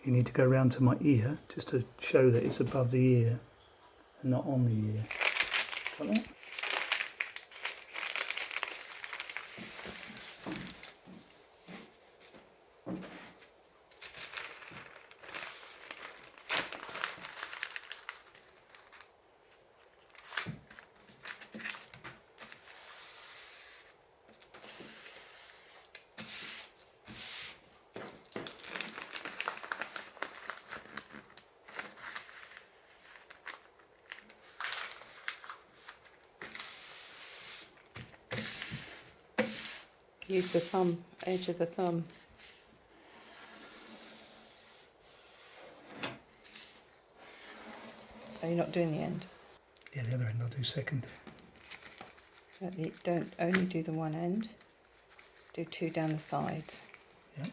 you need to go round to my ear just to show that it's above the ear and not on the ear. Got that? Use the thumb, edge of the thumb. Are you not doing the end? Yeah, the other end I'll do second. Don't only do the one end. Do two down the sides. Yeah.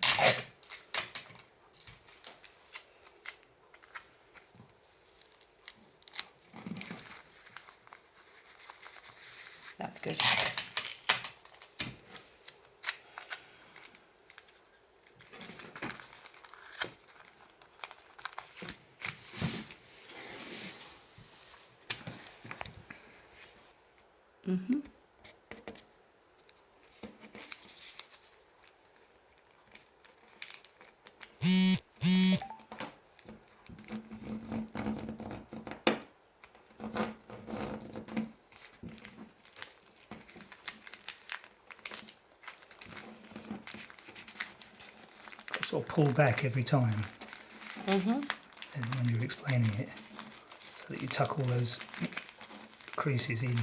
That's good. Sort of pull back every time. Mm-hmm. And when you're explaining it, so that you tuck all those creases in.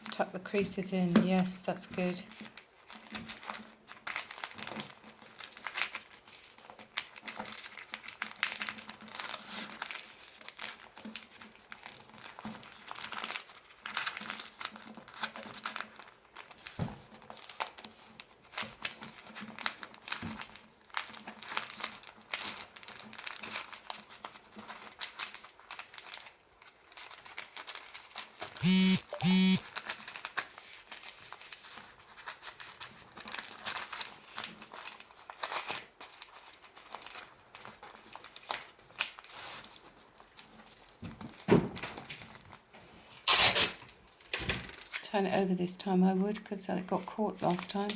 Tuck the creases in, yes, that's good. Turn it over this time, I would, because it got caught last time.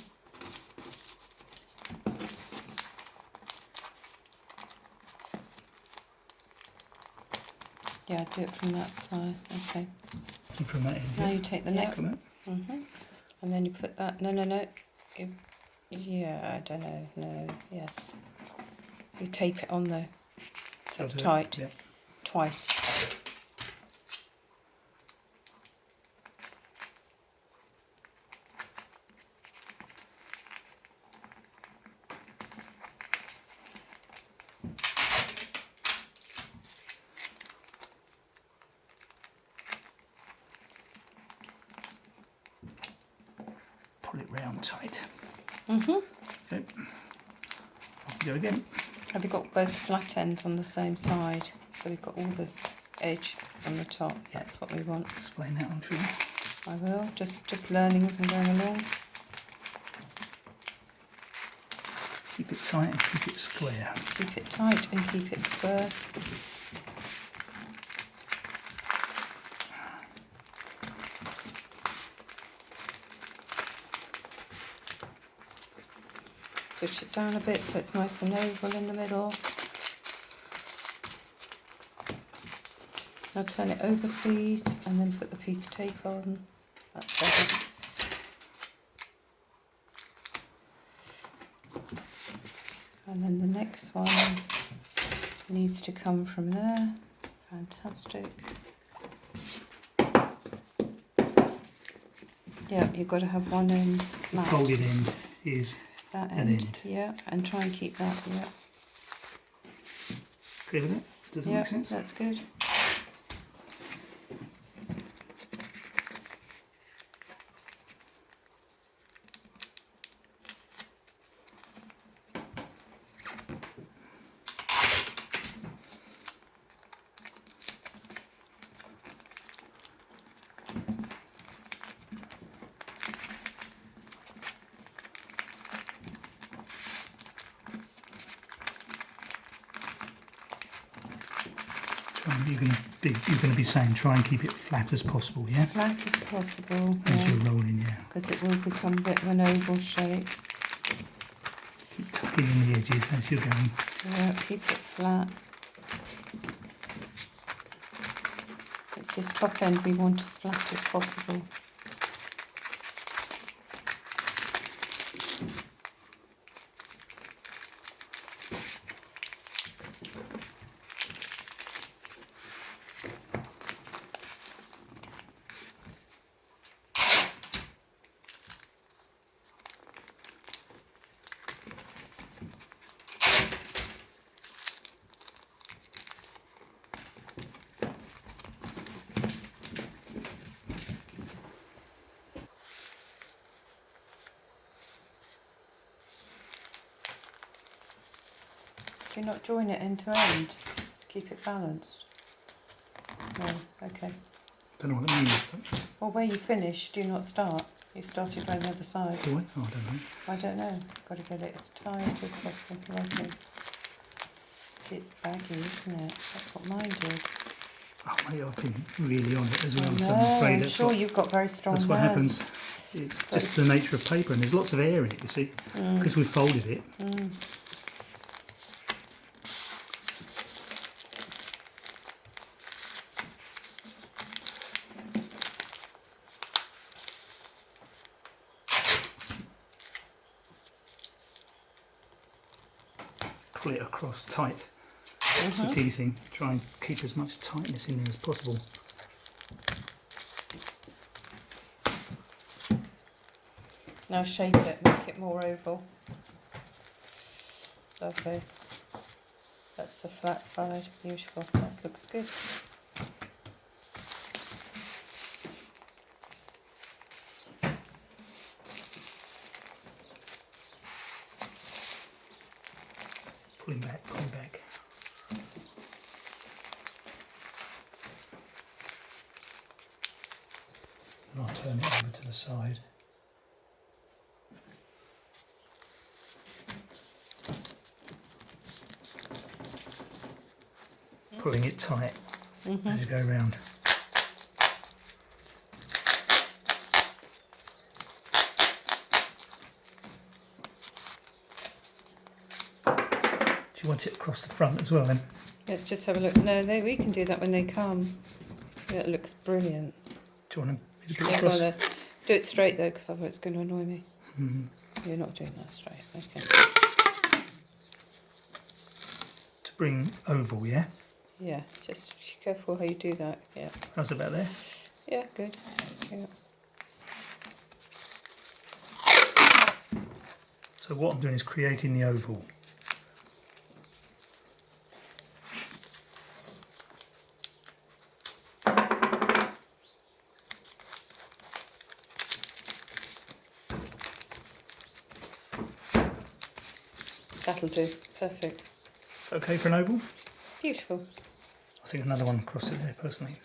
Yeah, do it from that side. Okay. And from that end. Now you take the next. Come And then you put that. No. Yeah, I don't know. No. Yes. You tape it on there, so it's tight. Yeah. Twice. Pull it round tight. Okay. Okay. Off we go again. Have you got both flat ends on the same side? So we've got all the edge on the top. Yeah. That's what we want. Explain that, I'm sure. I will. Just learning as I'm going along. Keep it tight and keep it square. Keep it tight and keep it square. Push it down a bit so it's nice and oval in the middle. Now turn it over please, and then put the piece of tape on. That's better. And then the next one needs to come from there. Fantastic. Yeah, you've got to have one end The flat. folded end is That an end, end. yeah, and try and keep that, yeah. Clear with it? Does it Yeah, make sense? that's good. you're going to be saying try and keep it flat as possible, yeah? Flat as possible. As you're rolling, yeah. Because it will become a bit of an oval shape. Keep tucking in the edges as you're going. Yeah, keep it flat. It's this top end we want as flat as possible. Do you not join it end to end? Keep it balanced? No, okay. Don't know what that means. But... Well, where you finish, do you not start? You started by the other side. Do I? Oh, I don't know. I don't know. Got to get it as tight as possible. Lovely. It's baggy, isn't it? That's what mine did. Oh, mate, I've been really on it as well. No, So I'm afraid I'm that's sure what, you've got very strong that's what hands. happens. It's just the nature of paper, and there's lots of air in it, you see, because we folded it. Pull it across tight. That's the key thing. Try and keep as much tightness in there as possible. Now shape it, make it more oval. Lovely. That's the flat side. Beautiful. That looks good. Pulling back, pulling back. And I'll turn it over to the side. Pulling it tight as you go around. Do you want it across the front as well then? Let's just have a look. No, we can do that when they come. Yeah, it looks brilliant. Do you want to put it Yeah, across? go on then. Do it straight though, because otherwise it's going to annoy me. You're not doing that straight. Okay. To bring oval, yeah? Yeah, just be careful how you do that. Yeah. How's about there? Yeah, good. Yeah. So what I'm doing is creating the oval. That'll do. Perfect. Okay for an oval? Beautiful. I think another one across it there personally.